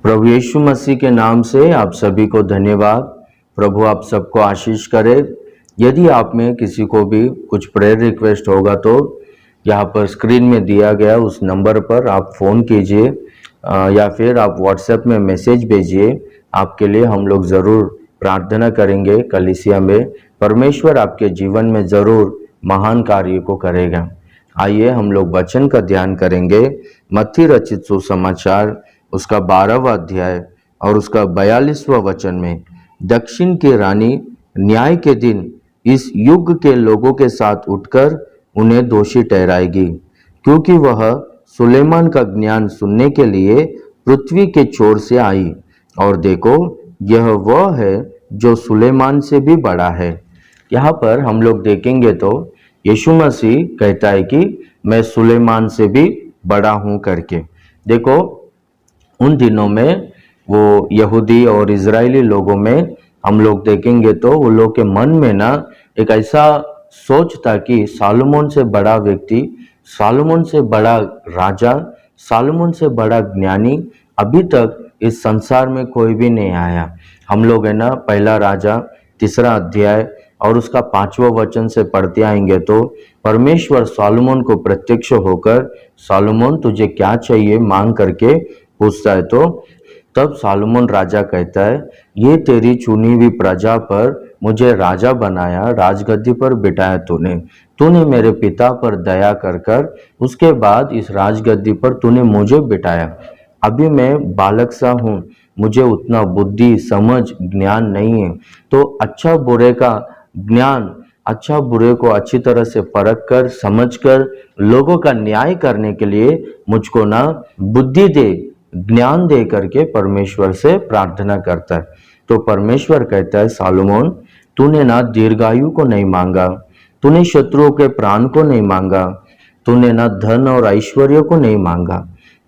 प्रभु यीशु मसीह के नाम से आप सभी को धन्यवाद। प्रभु आप सबको आशीष करे। यदि आप में किसी को भी कुछ प्रेयर रिक्वेस्ट होगा तो यहाँ पर स्क्रीन में दिया गया उस नंबर पर आप फ़ोन कीजिए या फिर आप व्हाट्सएप में मैसेज भेजिए। आपके लिए हम लोग ज़रूर प्रार्थना करेंगे। कलीसिया में परमेश्वर आपके जीवन में ज़रूर महान कार्य को करेगा। आइए हम लोग वचन का ध्यान करेंगे। मत्ती रचित सुसमाचार उसका 12वां अध्याय और उसका 42वां वचन में, दक्षिण की रानी न्याय के दिन इस युग के लोगों के साथ उठकर उन्हें दोषी ठहराएगी, क्योंकि वह सुलेमान का ज्ञान सुनने के लिए पृथ्वी के छोर से आई, और देखो यह वह है जो सुलेमान से भी बड़ा है। यहाँ पर हम लोग देखेंगे तो यीशु मसीह कहता है कि मैं सुलेमान से भी बड़ा हूँ करके। देखो उन दिनों में वो यहूदी और इजरायली लोगों में हम लोग देखेंगे तो वो लोग के मन में ना एक ऐसा सोच था कि सालोमोन से बड़ा व्यक्ति, सालोमोन से बड़ा राजा, सालोमोन से बड़ा ज्ञानी अभी तक इस संसार में कोई भी नहीं आया। हम लोग है ना पहला राजा 3 अध्याय और उसका 5वां वचन से पढ़ते आएंगे तो परमेश्वर सालोमोन को प्रत्यक्ष होकर सालोमोन तुझे क्या चाहिए मांग करके पूछता है। तो तब सालोमोन राजा कहता है, ये तेरी चुनी हुई प्रजा पर मुझे राजा बनाया, राजगद्दी पर बिठाया तूने मेरे पिता पर दया कर कर उसके बाद इस राजगद्दी पर तूने मुझे बिठाया। अभी मैं बालक सा हूँ, मुझे उतना बुद्धि समझ ज्ञान नहीं है, तो अच्छा बुरे का ज्ञान, अच्छा बुरे को अच्छी तरह से परख कर समझ कर लोगों का न्याय करने के लिए मुझको ना बुद्धि दे, ज्ञान दे करके परमेश्वर से प्रार्थना करता है। तो परमेश्वर कहता है, सालोमोन तूने ना दीर्घायु को नहीं मांगा, तूने शत्रुओं के प्राण को नहीं मांगा, तूने ना धन और ऐश्वर्य को नहीं मांगा,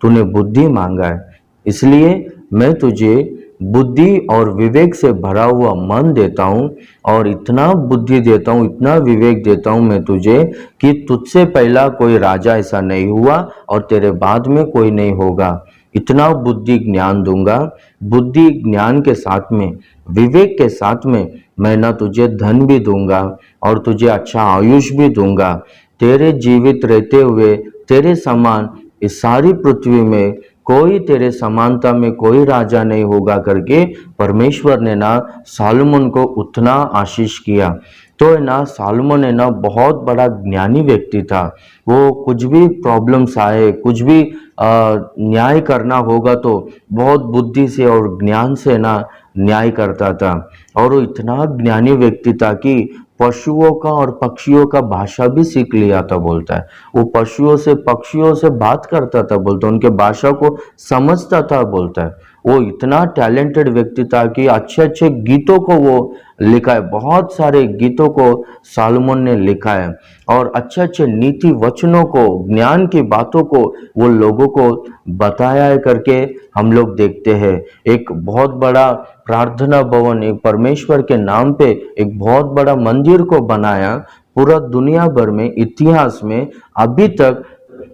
तूने बुद्धि मांगा है। इसलिए मैं तुझे बुद्धि और विवेक से भरा हुआ मन देता हूँ और इतना बुद्धि देता हूँ, इतना विवेक देता हूँ मैं तुझे कि तुझसे पहला कोई राजा ऐसा नहीं हुआ और तेरे बाद में कोई नहीं होगा। इतना बुद्धि ज्ञान दूंगा, बुद्धि ज्ञान के साथ में विवेक के साथ में मैं ना तुझे धन भी दूंगा और तुझे अच्छा आयुष भी दूंगा। तेरे जीवित रहते हुए तेरे समान इस सारी पृथ्वी में कोई तेरे समानता में कोई राजा नहीं होगा करके परमेश्वर ने ना सालोमोन को उतना आशीष किया। तो है ना सालोमोन है ना बहुत बड़ा ज्ञानी व्यक्ति था। वो कुछ भी प्रॉब्लम्स आए, कुछ भी न्याय करना होगा तो बहुत बुद्धि से और ज्ञान से ना न्याय करता था। और वो इतना ज्ञानी व्यक्ति था कि पशुओं का और पक्षियों का भाषा भी सीख लिया था बोलता है। वो पशुओं से पक्षियों से बात करता था बोलता है, उनके भाषा को समझता था बोलता है। वो इतना टैलेंटेड व्यक्ति था कि अच्छे अच्छे गीतों को वो लिखा है, बहुत सारे गीतों को सालोमोन ने लिखा है और अच्छे अच्छे नीति वचनों को, ज्ञान की बातों को वो लोगों को बताया है करके हम लोग देखते हैं। एक बहुत बड़ा प्रार्थना भवन, एक परमेश्वर के नाम पे एक बहुत बड़ा मंदिर को बनाया। पूरा दुनिया भर में इतिहास में अभी तक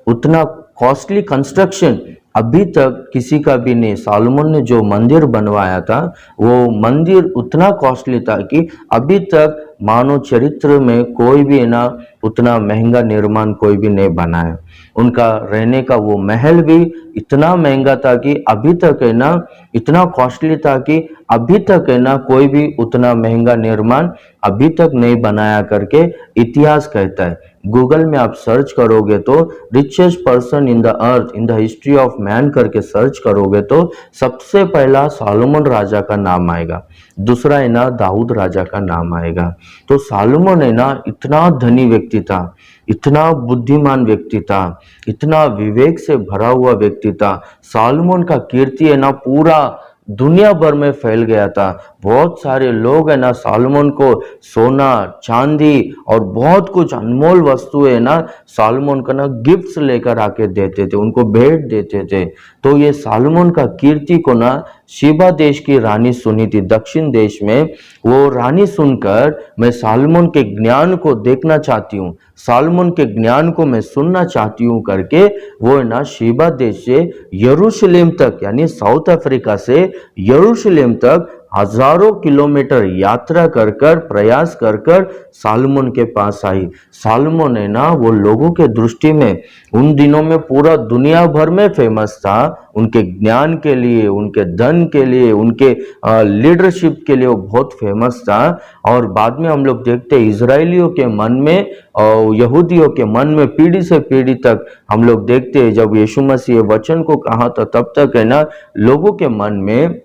उतना कॉस्टली कंस्ट्रक्शन अभी तक किसी का भी नहीं। सालोमोन ने जो मंदिर बनवाया था वो मंदिर उतना कॉस्टली था कि अभी तक मानव चरित्र में कोई भी ना उतना महंगा निर्माण कोई भी नहीं बनाया। उनका रहने का वो महल भी इतना महंगा था कि अभी तक है ना, इतना कॉस्टली था कि अभी तक है ना कोई भी उतना महंगा निर्माण अभी तक नहीं बनाया करके इतिहास कहता है। गूगल में आप सर्च करोगे तो richest person in the earth in the history of man करके सर्च करोगे तो सबसे पहला सालोमोन राजा का नाम आएगा, दूसरा है ना दाऊद राजा का नाम आएगा। तो सालोमोन है ना इतना धनी व्यक्ति था, इतना बुद्धिमान व्यक्ति था, इतना विवेक से भरा हुआ व्यक्ति था। सालोमोन का कीर्ति है ना पूरा दुनिया भर में फैल गया था। बहुत सारे लोग है ना सालोमन को सोना चांदी और बहुत कुछ अनमोल वस्तुएं है ना सालोमन को ना गिफ्ट्स लेकर आके देते थे, उनको भेंट देते थे। तो ये सालोमन का कीर्ति को ना शिबा देश की रानी सुनी थी, दक्षिण देश में। वो रानी सुनकर मैं सालोमन के ज्ञान को देखना चाहती हूँ, सालोमन के ज्ञान को मैं सुनना चाहती हूँ करके वो है ना शिबा देश से यरूशलेम तक यानी साउथ अफ्रीका से यरूशलेम तक हजारों किलोमीटर यात्रा कर कर प्रयास कर कर सालोमन के पास आई। सालोमन है ना वो लोगों के दृष्टि में उन दिनों में पूरा दुनिया भर में फेमस था, उनके ज्ञान के लिए, उनके धन के लिए, उनके लीडरशिप के लिए वो बहुत फेमस था। और बाद में हम लोग देखते हैं इजरायलियों के मन में और यहूदियों के मन में पीढ़ी से पीढ़ी तक हम लोग देखते हैं जब यीशु मसीह वचन को कहा था तब तक है ना लोगों के मन में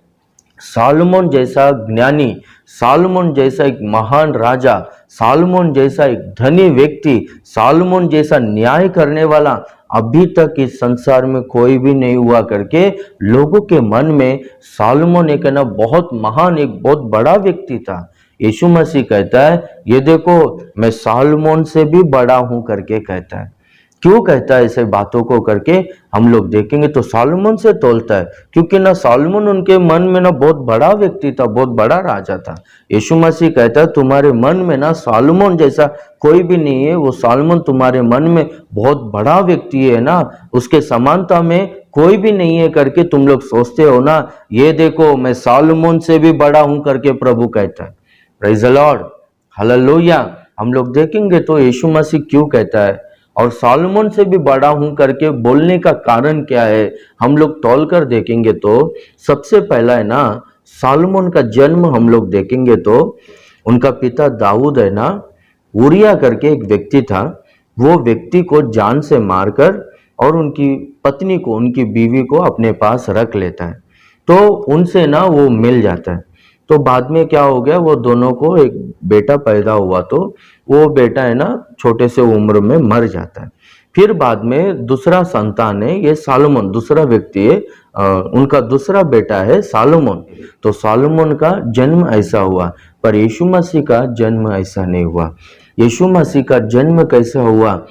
सालोमन जैसा ज्ञानी, सालोमन जैसा एक महान राजा, सालोमन जैसा एक धनी व्यक्ति, सालोमन जैसा न्याय करने वाला अभी तक इस संसार में कोई भी नहीं हुआ करके लोगों के मन में सालोमन एक है ना बहुत महान, एक बहुत बड़ा व्यक्ति था। यीशु मसीह कहता है ये देखो मैं सालोमन से भी बड़ा हूं करके कहता है। क्यों कहता है ऐसे बातों को करके हम लोग देखेंगे तो सालोमन से तोलता है, क्योंकि ना सालोमन उनके मन में ना बहुत बड़ा व्यक्ति था, बहुत बड़ा राजा था। यीशु मसीह कहता है तुम्हारे मन में ना सालोमन जैसा कोई भी नहीं है, वो सालोमन तुम्हारे मन में बहुत बड़ा व्यक्ति है ना, उसके समानता में कोई भी नहीं है करके तुम लोग सोचते हो ना। ये देखो मैं सालोमन से भी बड़ा हूं करके प्रभु कहता है। Praise the Lord, hallelujah. हम लोग देखेंगे तो यीशु मसीह क्यों कहता है और सालोमन से भी बड़ा हूं करके बोलने का कारण क्या है, हम लोग तौल कर देखेंगे तो सबसे पहला है ना सालोमन का जन्म हम लोग देखेंगे तो उनका पिता दाऊद है ना उरिया करके एक व्यक्ति था, वो व्यक्ति को जान से मारकर और उनकी पत्नी को, उनकी बीवी को अपने पास रख लेता है। तो उनसे ना वो मिल जाता है। तो बाद में क्या हो गया, वो दोनों को एक बेटा पैदा हुआ, तो वो बेटा है ना छोटे से उम्र में मर जाता है। फिर बाद में दूसरा संतान है ये सालोमन, दूसरा व्यक्ति है, उनका दूसरा बेटा है सालोमन। तो सालोमन का जन्म ऐसा हुआ, पर यीशु मसीह का जन्म ऐसा नहीं हुआ। यीशु मसीह का जन्म कैसा हुआ,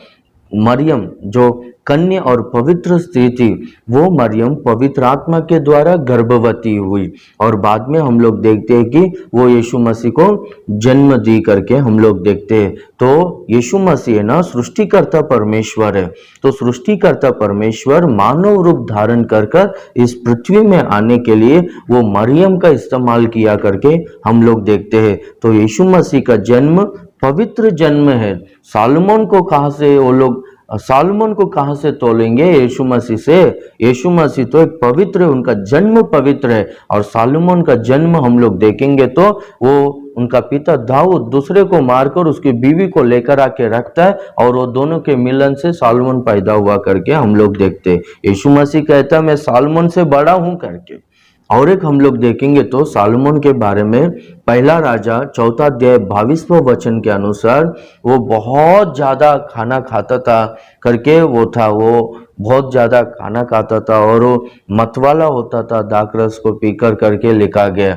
मरियम जो कन्या और पवित्र स्त्री थी वो मरियम पवित्र आत्मा के द्वारा गर्भवती हुई और बाद में हम लोग देखते हैं कि वो यीशु मसीह को जन्म दी करके हम लोग देखते हैं। तो यीशु मसीह ना सृष्टिकर्ता परमेश्वर है, तो सृष्टिकर्ता परमेश्वर मानव रूप धारण कर कर इस पृथ्वी में आने के लिए वो मरियम का इस्तेमाल किया करके हम लोग देखते हैं। तो यीशु मसीह का जन्म पवित्र जन्म है। सालोमन को कहां से वो लोग, सालोमन को कहां से तोलेंगे, यीशु मसीह से। यीशु मसीह तो एक पवित्र है, उनका जन्म पवित्र है। और सालोमन का जन्म हम लोग देखेंगे तो वो उनका पिता दाऊद दूसरे को मारकर उसकी बीवी को लेकर आके रखता है और वो दोनों के मिलन से सालोमन पैदा हुआ करके हम लोग देखते हैं। यीशु मसीह कहता है मैं सालोमन से बड़ा हूं करके। और एक हम लोग देखेंगे तो सालोमन के बारे में पहला राजा 4 अध्याय 22वें वचन के अनुसार वो बहुत ज्यादा खाना खाता था करके वो था, वो बहुत ज्यादा खाना खाता था और वो मतवाला होता था, दाखरस को पीकर करके लिखा गया।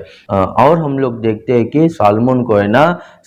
और हम लोग देखते हैं कि सालोमन को है ना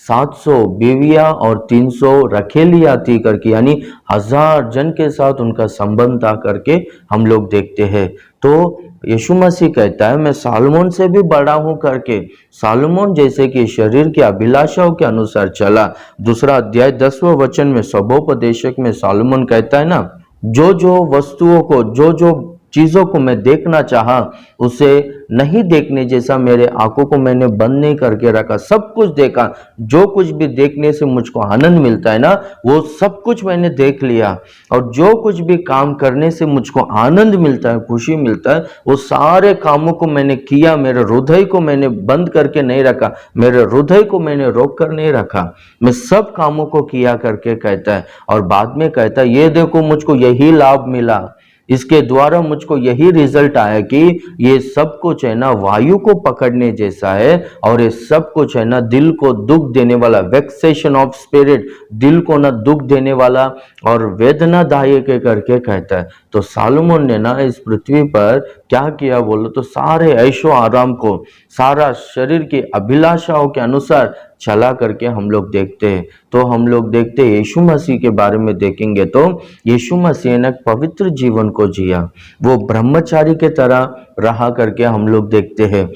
700 बीवियां और 300 रखेलियां थी करके, यानी 1000 जन के साथ उनका संबंध था करके हम लोग देखते हैं। तो यीशु मसीह कहता है मैं सालोमन से भी बड़ा हूं करके। सालोमन जैसे कि शरीर की अभिलाषाओं के अनुसार चला, 2 अध्याय 10वें वचन में सबोपदेशक में सालोमन कहता है ना जो जो वस्तुओं को, जो जो चीजों को मैं देखना चाहा उसे नहीं देखने जैसा मेरे आंखों को मैंने बंद नहीं करके रखा, सब कुछ देखा। जो कुछ भी देखने से मुझको आनंद मिलता है ना वो सब कुछ मैंने देख लिया, और जो कुछ भी काम करने से मुझको आनंद मिलता है, खुशी मिलता है, वो सारे कामों को मैंने किया। मेरे हृदय को मैंने बंद करके नहीं रखा, मेरे हृदय को मैंने रोक कर नहीं रखा, मैं सब कामों को किया करके कहता है। और बाद में कहता है ये देखो मुझको यही लाभ मिला, इसके द्वारा मुझको यही रिजल्ट आया कि ये सब कुछ है ना वायु को पकड़ने जैसा है, और ये सब कुछ है ना दिल को दुख देने वाला, वेक्सेशन ऑफ स्पिरिट, दिल को ना दुख देने वाला और वेदनादायक करके कहता है। तो सालोमन ने ना इस पृथ्वी पर क्या किया बोलो तो सारे ऐशो आराम को, सारा शरीर की अभिलाषाओं के अनुसार चला करके हम लोग देखते हैं। तो हम लोग देखते हैं यीशु मसीह के बारे में देखेंगे तो यीशु मसीह ने पवित्र जीवन को जिया, वो ब्रह्मचारी के तरह रहा करके हम लोग देखते हैं।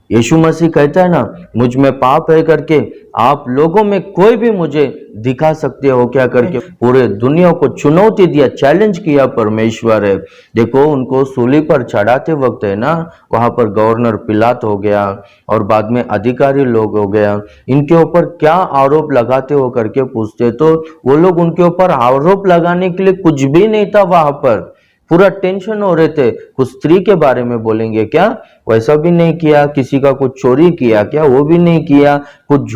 यीशु मसीह कहता है ना, मुझ में पाप है करके आप लोगों में कोई भी मुझे दिखा सकते हो क्या करके पूरे दुनिया को चुनौती दिया, चैलेंज किया परमेश्वर है। देखो उनको सूली पर चढ़ाते वक्त है ना, वहां पर गवर्नर पिलात हो गया और बाद में अधिकारी लोग हो गया, इनके ऊपर क्या आरोप लगाते हो करके पूछते तो वो लोग उनके ऊपर आरोप लगाने के लिए कुछ भी नहीं था वहां पर, पूरा टेंशन हो रहे थे। कुछ स्त्री के बारे में बोलेंगे क्या, वैसा भी नहीं किया, किसी का कुछ चोरी किया क्या, वो भी नहीं किया, कुछ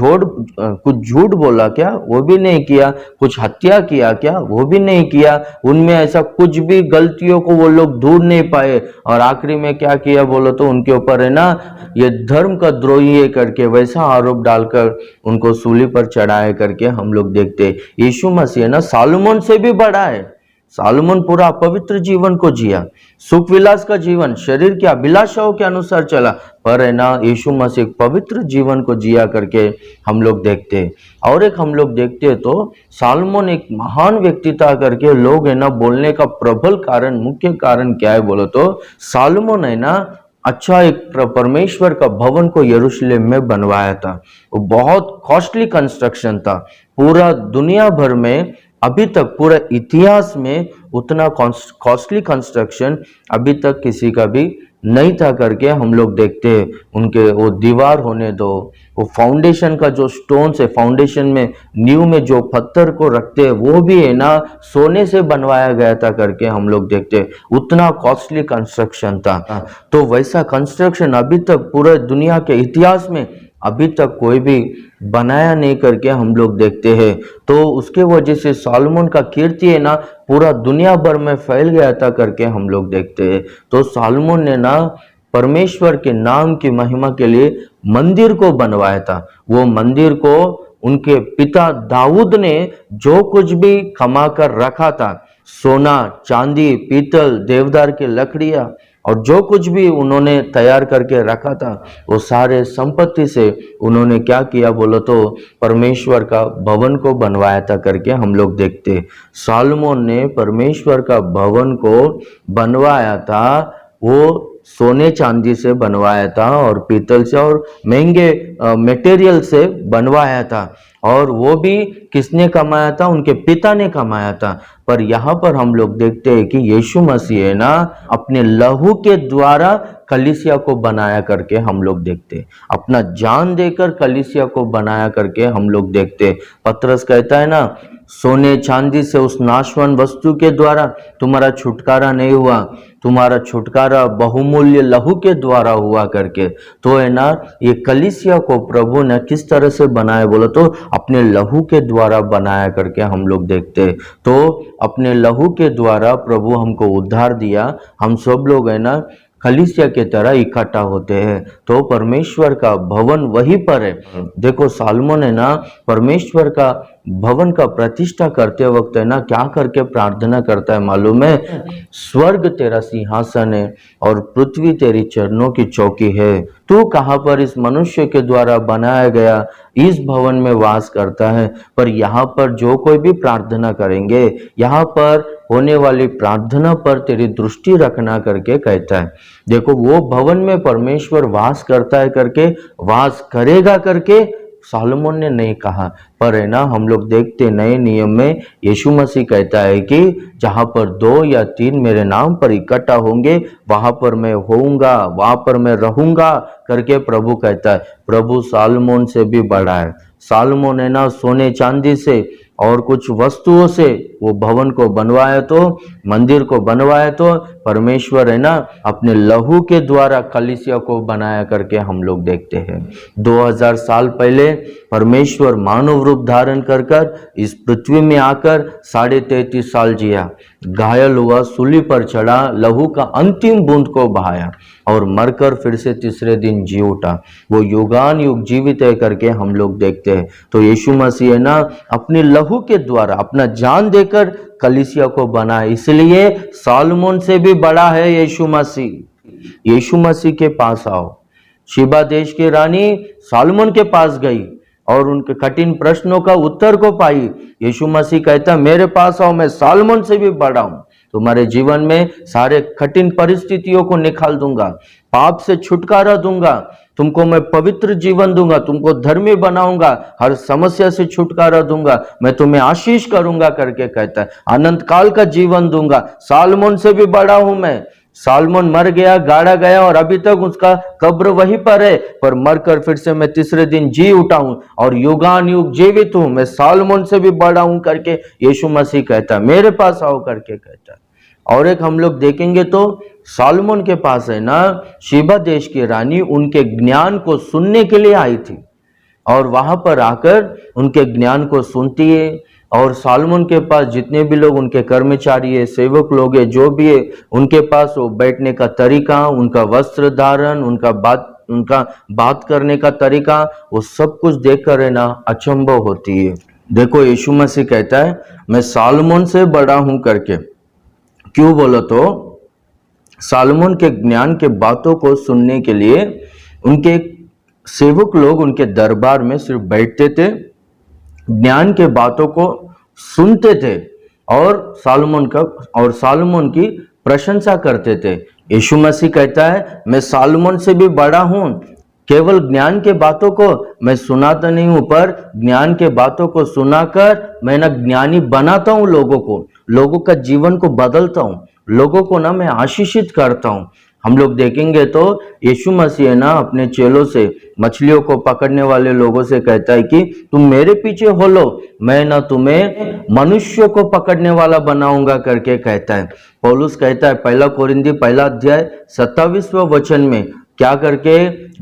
झूठ बोला क्या, वो भी नहीं किया, कुछ हत्या किया क्या, वो भी नहीं किया। उनमें ऐसा कुछ भी गलतियों को वो लोग ढूंढ नहीं पाए, और आखिरी में क्या किया बोलो तो उनके ऊपर है ना ये धर्म का द्रोही है करके वैसा आरोप डालकर उनको सूली पर चढ़ाए करके हम लोग देखते। यीशु मसीह ना सालोमन से भी बड़ा है। सालोमन पूरा पवित्र जीवन को जिया, सुख विलास का जीवन, शरीर की अभिलाषाओं के अनुसार चला, पर है ना यीशु मसीह पवित्र जीवन को जिया करके हम लोग देखते हैं। और एक हम लोग देखते हैं तो सालोमन एक महान व्यक्ति था करके लोग है ना बोलने का प्रबल कारण, मुख्य कारण क्या है बोलो तो सालोमन है ना अच्छा एक परमेश्वर का भवन को यरूशलेम में बनवाया था। वो बहुत कॉस्टली कंस्ट्रक्शन था, पूरा दुनिया भर में अभी तक पूरे इतिहास में उतना कॉस्टली कंस्ट्रक्शन अभी तक किसी का भी नहीं था करके हम लोग देखते हैं। उनके वो दीवार होने दो, वो फाउंडेशन का जो स्टोन्स है, फाउंडेशन में नींव में जो पत्थर को रखते हैं वो भी है ना सोने से बनवाया गया था करके हम लोग देखते हैं, उतना कॉस्टली कंस्ट्रक्शन था। तो वैसा कंस्ट्रक्शन अभी तक पूरे दुनिया के इतिहास में अभी तक कोई भी बनाया नहीं करके हम लोग देखते हैं। तो उसके वजह से सालोमन का कीर्ति है ना पूरा दुनिया भर में फैल गया था करके हम लोग देखते हैं। तो सालोमन ने ना परमेश्वर के नाम की महिमा के लिए मंदिर को बनवाया था। वो मंदिर को उनके पिता दाऊद ने जो कुछ भी कमा कर रखा था, सोना, चांदी, पीतल, देवदार की लकड़ियां और जो कुछ भी उन्होंने तैयार करके रखा था, वो सारे संपत्ति से उन्होंने क्या किया बोलो तो परमेश्वर का भवन को बनवाया था करके हम लोग देखते। सालोमन ने परमेश्वर का भवन को बनवाया था, वो सोने चांदी से बनवाया था और पीतल से और महंगे मटेरियल से बनवाया था। और वो भी किसने कमाया था, उनके पिता ने कमाया था। पर यहाँ पर हम लोग देखते हैं कि यीशु मसीह है ना अपने लहू के द्वारा कलीसिया को बनाया करके हम लोग देखते, अपना जान देकर कलीसिया को बनाया करके हम लोग देखते। पतरस कहता है ना, सोने चांदी से उस नाशवान वस्तु के द्वारा तुम्हारा छुटकारा नहीं हुआ, तुम्हारा छुटकारा बहुमूल्य लहू के द्वारा हुआ करके। तो है ना ये कलीसिया को प्रभु ने किस तरह से बनाया बोलो तो अपने लहू के द्वारा बनाया करके हम लोग देखते। तो अपने लहू के द्वारा प्रभु हमको उद्धार दिया, हम सब लोग है ना कलीसिया के तरह इकट्ठा होते हैं। तो परमेश्वर का भवन वहीं पर है। देखो सालोमन है ना परमेश्वर का भवन का प्रतिष्ठा करते वक्त है ना क्या करके प्रार्थना करता है मालूम है, स्वर्ग तेरा सिंहासन है और पृथ्वी तेरी चरणों की चौकी है, तू कहाँ पर इस मनुष्य के द्वारा बनाया गया इस भवन में वास करता है। पर यहाँ पर जो कोई भी प्रार्थना करेंगे, यहाँ पर होने वाली प्रार्थना पर तेरी दृष्टि रखना करके कहता है। देखो वो भवन में परमेश्वर वास करता है करके, वास करेगा करके सालोमन ने नहीं कहा। पर है ना हम लोग देखते नए नियम में यीशु मसीह कहता है कि जहां पर 2 या 3 मेरे नाम पर इकट्ठा होंगे वहां पर मैं होऊंगा, वहां पर मैं रहूंगा करके प्रभु कहता है। प्रभु सालोमन से भी बड़ा है। सालोमन है ना सोने चांदी से और कुछ वस्तुओं से वो भवन को बनवाया, तो मंदिर को बनवाया, तो परमेश्वर है ना अपने लहू के द्वारा कलीसिया को बनाया करके हम लोग देखते हैं। 2000 साल पहले परमेश्वर मानव रूप धारण कर कर इस पृथ्वी में आकर 33.5 साल जिया, घायल हुआ, सूली पर चढ़ा, लहू का अंतिम बूंद को बहाया और मरकर फिर से तीसरे दिन जी उठा। वो युगान युग जीवित है करके हम लोग देखते हैं। तो यीशु मसीह है ना अपने लहू के द्वारा अपना जान देकर कलीसिया को बना, इसलिए सालोमोन से भी बड़ा है यीशु मसीह। यीशु मसीह के पास आओ। शिबा देश की रानी सालोमोन के पास गई और उनके कठिन प्रश्नों का उत्तर को पाई। यीशु मसीह कहता है मेरे पास आओ, मैं सालोमोन से भी बड़ा हूं। तुम्हारे जीवन में सारे कठिन परिस्थितियों को निकाल दूंगा, पाप से छुटकारा दूंगा, तुमको मैं पवित्र जीवन दूंगा, तुमको धर्मी बनाऊंगा, हर समस्या से छुटकारा दूंगा, मैं तुम्हें आशीष करूंगा करके कहता है। अनंत काल का जीवन दूंगा, सालोमोन से भी बड़ा हूं मैं। सालोमोन मर गया, गाड़ा गया और अभी तक उसका कब्र वहीं पर है, पर मरकर फिर से मैं तीसरे दिन जी उठा हूं और युगान युग जीवित हूं, मैं सालोमोन से भी बड़ा हूं करके यीशु मसीह कहता है। मेरे पास आओ करके कहता है। और एक हम लोग देखेंगे तो सालोमोन के पास है ना शिबा देश की रानी उनके ज्ञान को सुनने के लिए आई थी और वहां पर आकर उनके ज्ञान को सुनती है। और सालोमोन के पास जितने भी लोग उनके कर्मचारी है, सेवक लोग है, जो भी है, उनके पास वो बैठने का तरीका, उनका वस्त्र धारण, उनका बात करने का तरीका, वो सब कुछ देखकर है ना अचंभव होती है। देखो यीशु मसीह कहता है मैं सालोमोन से बड़ा हूं करके। क्यों बोलो तो सालोमोन के ज्ञान के बातों को सुनने के लिए उनके सेवक लोग उनके दरबार में सिर्फ बैठते थे, ज्ञान के बातों को सुनते थे और सालोमोन की प्रशंसा करते थे। यीशु मसीह कहता है मैं सालोमोन से भी बड़ा हूं, केवल ज्ञान के बातों को मैं सुनाता नहीं हूं, पर ज्ञान के बातों को सुनाकर मैं ना ज्ञानी बनाता हूं, लोगों का जीवन को बदलता हूं, लोगों को ना मैं आशीषित करता हूं। हम लोग देखेंगे तो यीशु मसीह ना अपने चेलों से, मछलियों को पकड़ने वाले लोगों से कहता है कि तुम मेरे पीछे हो लो, मैं ना तुम्हें मनुष्यों को पकड़ने वाला बनाऊंगा करके कहता है। पौलुस कहता है 1 कोरिन्थी 1 अध्याय 27वें वचन में, क्या करके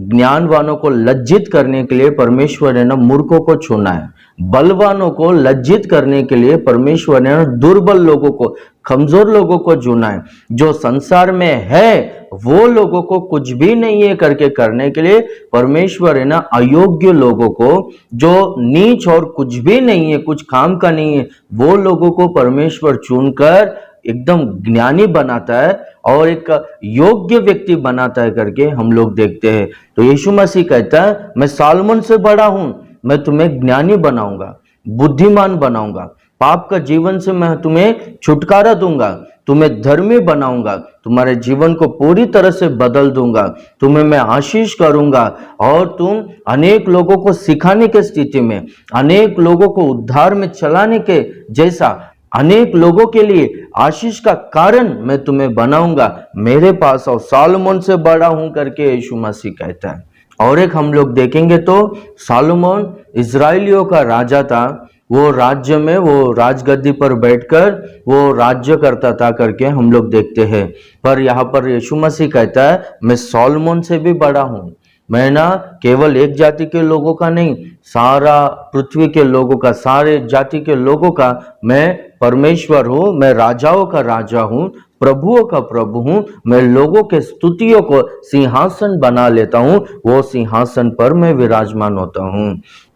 ज्ञानवानों को लज्जित करने के लिए परमेश्वर ने ना मूर्खों को चुना है, बलवानों को लज्जित करने के लिए परमेश्वर ने ना दुर्बल लोगों को, कमजोर लोगों को चुना है। जो संसार में है वो लोगों को कुछ भी नहीं है करके करने के लिए परमेश्वर है ना अयोग्य लोगों को, जो नीच और कुछ भी नहीं है, कुछ काम का नहीं है, वो लोगों को परमेश्वर चुनकर एकदम ज्ञानी बनाता है और एक योग्य व्यक्ति बनाता है करके हम लोग देखते हैं। तो यीशु मसीह कहता है मैं सालोमोन से बड़ा हूं, मैं तुम्हें ज्ञानी बनाऊंगा, बुद्धिमान बनाऊंगा, पाप का जीवन से मैं तुम्हें छुटकारा दूंगा, तुम्हें धर्मी बनाऊंगा, तुम्हारे जीवन को पूरी तरह से बदल दूंगा, तुम्हें मैं आशीष करूंगा और तुम अनेक लोगों को सिखाने के स्थिति में, अनेक लोगों को उद्धार में चलाने के जैसा, अनेक लोगों के लिए आशीष का कारण मैं तुम्हें बनाऊंगा। मेरे पास आओ, सालोमोन से बड़ा हूं करके यीशु मसीह कहता है। और एक हम लोग देखेंगे तो सालोमोन इजराइलियों का राजा था, वो राज्य में वो राजगद्दी पर बैठकर वो राज्य करता था करके हम लोग देखते हैं। पर यहाँ पर यीशु मसीह कहता है मैं सालोमोन से भी बड़ा हूं, मैं ना केवल एक जाति के लोगों का नहीं, सारा पृथ्वी के लोगों का, सारे जाति के लोगों का मैं परमेश्वर हूं, मैं राजाओं का राजा हूं, प्रभुओं का प्रभु हूं, मैं लोगों के स्तुतियों को सिंहासन बना लेता हूं, वो सिंहासन पर मैं विराजमान होता हूं।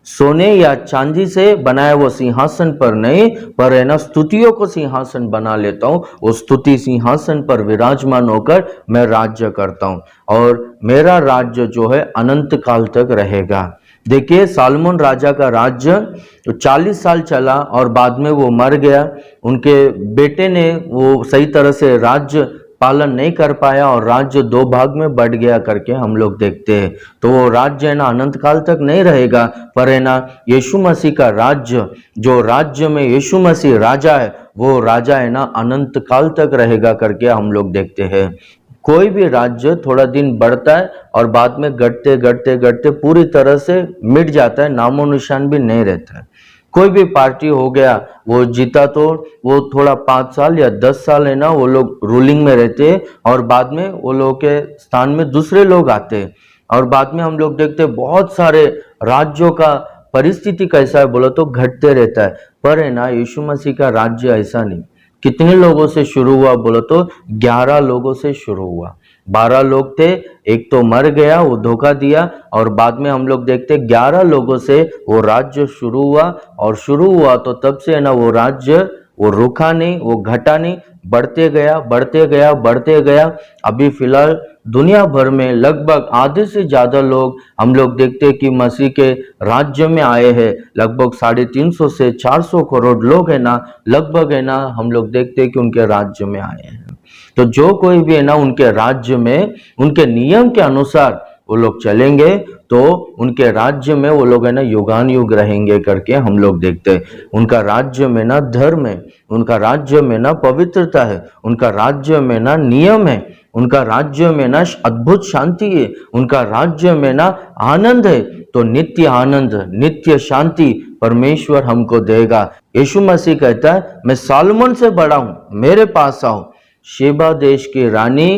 सोने या चांदी से बनाए वो सिंहासन पर नहीं, पर है ना स्तुतियों को सिंहासन बना लेता हूं, वो स्तुति सिंहासन पर विराजमान होकर मैं राज्य करता हूं और मेरा राज्य जो है अनंत काल तक रहेगा। देखिए सालोमोन राजा का राज्य 40 साल चला और बाद में वो मर गया, उनके बेटे ने वो सही तरह से राज्य पालन नहीं कर पाया और राज्य 2 भाग में बढ़ गया करके हम लोग देखते हैं। तो वो राज्य है ना अनंत काल तक नहीं रहेगा, पर है ना यीशु मसीह का राज्य, जो राज्य में यीशु मसीह राजा है, वो राजा है ना अनंत काल तक रहेगा करके हम लोग देखते हैं। कोई भी राज्य थोड़ा दिन बढ़ता है और बाद में घटते घटते घटते पूरी तरह से मिट जाता है, नामो निशान भी नहीं रहता है। कोई भी पार्टी हो गया, वो जीता तो वो थोड़ा 5 साल या 10 साल है ना वो लोग रूलिंग में रहते हैं और बाद में वो लोग के स्थान में दूसरे लोग आते हैं। और बाद में हम लोग देखते हैं बहुत सारे राज्यों का परिस्थिति कैसा है बोलो तो घटते रहता है। पर है ना यीशु मसीह का राज्य ऐसा नहीं। कितने लोगों से शुरू हुआ बोलो तो 11 लोगों से शुरू हुआ। 12 लोग थे, एक तो मर गया, वो धोखा दिया, और बाद में हम लोग देखते 11 लोगों से वो राज्य शुरू हुआ। और शुरू हुआ तो तब से है ना वो राज्य वो रुका नहीं, वो घटा नहीं, बढ़ते गया बढ़ते गया बढ़ते गया। अभी फिलहाल दुनिया भर में लगभग आधे से ज्यादा लोग हम लोग देखते हैं कि मसीह के राज्य में आए हैं। लगभग 350 से 400 करोड़ लोग है ना लगभग है ना हम लोग देखते हैं कि उनके राज्य में आए हैं। तो जो कोई भी है ना उनके राज्य में उनके नियम के अनुसार वो लोग चलेंगे तो उनके राज्य में वो लोग है ना युगान युग रहेंगे करके हम लोग देखते हैं। उनका राज्य में ना धर्म है, उनका राज्य में ना पवित्रता है, उनका राज्य में ना नियम है, उनका राज्य में ना अद्भुत शांति है, उनका राज्य में ना आनंद है। तो नित्य आनंद नित्य शांति परमेश्वर हमको देगा। यीशु मसीह कहता है मैं सालोमन से बड़ा हूं, मेरे पास आओ। शेबा देश की रानी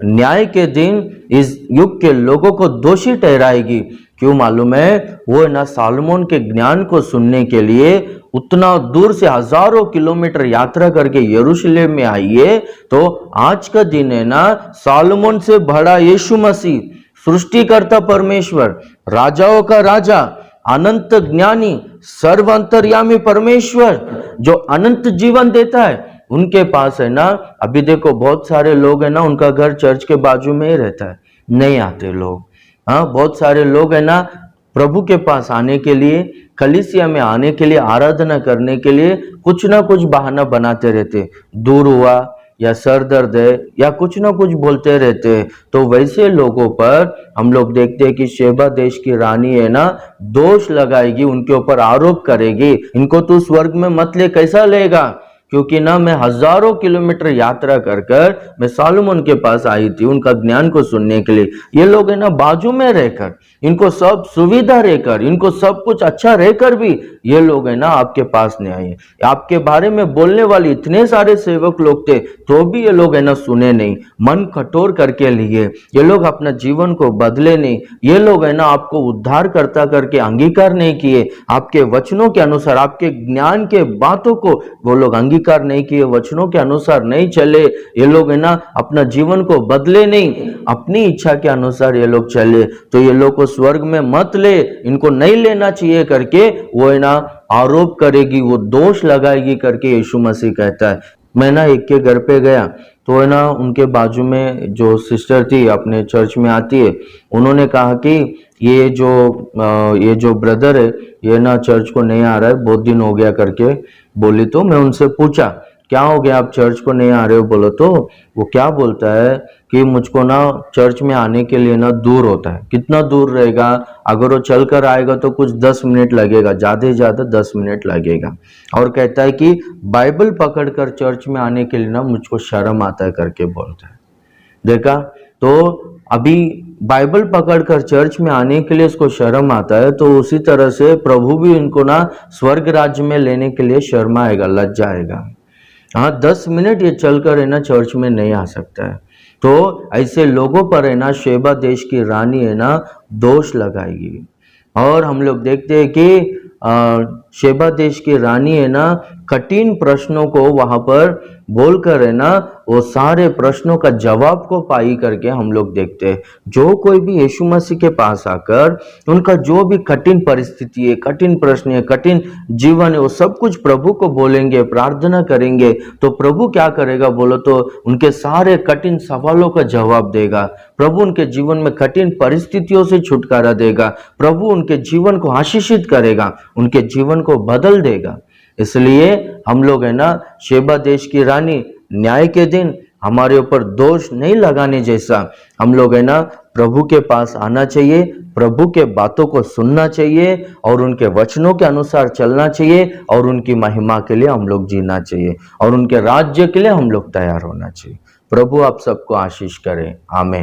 न्याय के दिन इस युग के लोगों को दोषी ठहराएगी। क्यों मालूम है? वो ना सालोमन के ज्ञान को सुनने के लिए उतना दूर से हजारों किलोमीटर यात्रा करके यरूशलेम में आई है। तो आज का दिन है ना सालोमन से बड़ा यीशु मसीह, सृष्टिकर्ता परमेश्वर, राजाओं का राजा, अनंत ज्ञानी, सर्व अंतर्यामी परमेश्वर जो अनंत जीवन देता है, उनके पास है ना अभी देखो बहुत सारे लोग है ना उनका घर चर्च के बाजू में ही रहता है, नहीं आते लोग। हाँ, बहुत सारे लोग है ना प्रभु के पास आने के लिए, कलीसिया में आने के लिए, आराधना करने के लिए कुछ ना कुछ बहाना बनाते रहते, दूर हुआ या सर दर्द है या कुछ ना कुछ बोलते रहते हैं। तो वैसे लोगों पर हम लोग देखते हैं कि शेबा देश की रानी है ना दोष लगाएगी, उनके ऊपर आरोप करेगी, इनको तू स्वर्ग में मत ले। कैसा लेगा? क्योंकि ना मैं हजारों किलोमीटर यात्रा कर कर मैं सालोमन के पास आई थी उनका ज्ञान को सुनने के लिए। ये लोग है ना बाजू में रहकर, इनको सब सुविधा रहकर, इनको सब कुछ अच्छा रहकर भी ये लोग है ना आपके पास नहीं आए। आपके बारे में बोलने वाले इतने सारे सेवक लोग थे तो भी ये लोग है ना सुने नहीं, मन कठोर करके लिए। ये लोग अपना जीवन को बदले नहीं, ये लोग है ना आपको उद्धार करता करके अंगीकार नहीं किए, आपके वचनों के अनुसार, आपके ज्ञान के बातों को वो लोग अंगीकार नहीं किए, वचनों के अनुसार नहीं चले। ये लोग है ना अपना जीवन को बदले नहीं, अपनी इच्छा के अनुसार ये लोग चले। तो ये लोग को स्वर्ग में मत ले, इनको नहीं लेना चाहिए करके वो है ना आरोप करेगी, वो दोष लगाएगी करके यीशु मसीह कहता है। मैं ना एक के घर पे गया तो है ना उनके बाजू में जो सिस्टर थी अपने चर्च में आती है, उन्होंने कहा कि ये जो ब्रदर है ये ना चर्च को नहीं आ रहा है, बहुत दिन हो गया करके बोली। तो मैं उनसे पूछा क्या हो गया आप चर्च को नहीं आ रहे हो? बोलो तो वो क्या बोलता है कि मुझको ना चर्च में आने के लिए ना दूर होता है। कितना दूर रहेगा? अगर वो चल कर आएगा तो कुछ 10 मिनट लगेगा, ज्यादा से ज्यादा 10 मिनट लगेगा। और कहता है कि बाइबल पकड़कर चर्च में आने के लिए ना मुझको शर्म आता है करके बोलता है। देखा? तो अभी बाइबल पकड़कर चर्च में आने के लिए उसको शर्म आता है, तो उसी तरह से प्रभु भी इनको ना स्वर्ग राज्य में लेने के लिए शर्माएगा, लज्जाएगा। हाँ, 10 मिनट ये चलकर है ना चर्च में नहीं आ सकता है। तो ऐसे लोगों पर है ना शेबा देश की रानी है ना दोष लगाएगी। और हम लोग देखते हैं कि शेबा देश की रानी है ना कठिन प्रश्नों को वहां पर बोलकर है ना वो सारे प्रश्नों का जवाब को पाई करके हम लोग देखते हैं। जो कोई भी यीशु मसीह के पास आकर उनका जो भी कठिन परिस्थिति है, कठिन प्रश्न है, कठिन जीवन है, वो सब कुछ प्रभु को बोलेंगे, प्रार्थना करेंगे, तो प्रभु क्या करेगा बोलो तो उनके सारे कठिन सवालों का जवाब देगा। प्रभु उनके जीवन में कठिन परिस्थितियों से छुटकारा देगा। प्रभु उनके जीवन को आशीषित करेगा, उनके जीवन को बदल देगा। इसलिए हम लोग है ना शेबा देश की रानी न्याय के दिन हमारे ऊपर दोष नहीं लगाने जैसा हम लोग है ना प्रभु के पास आना चाहिए, प्रभु के बातों को सुनना चाहिए और उनके वचनों के अनुसार चलना चाहिए और उनकी महिमा के लिए हम लोग जीना चाहिए और उनके राज्य के लिए हम लोग तैयार होना चाहिए। प्रभु आप सबको आशीष करें। आमीन।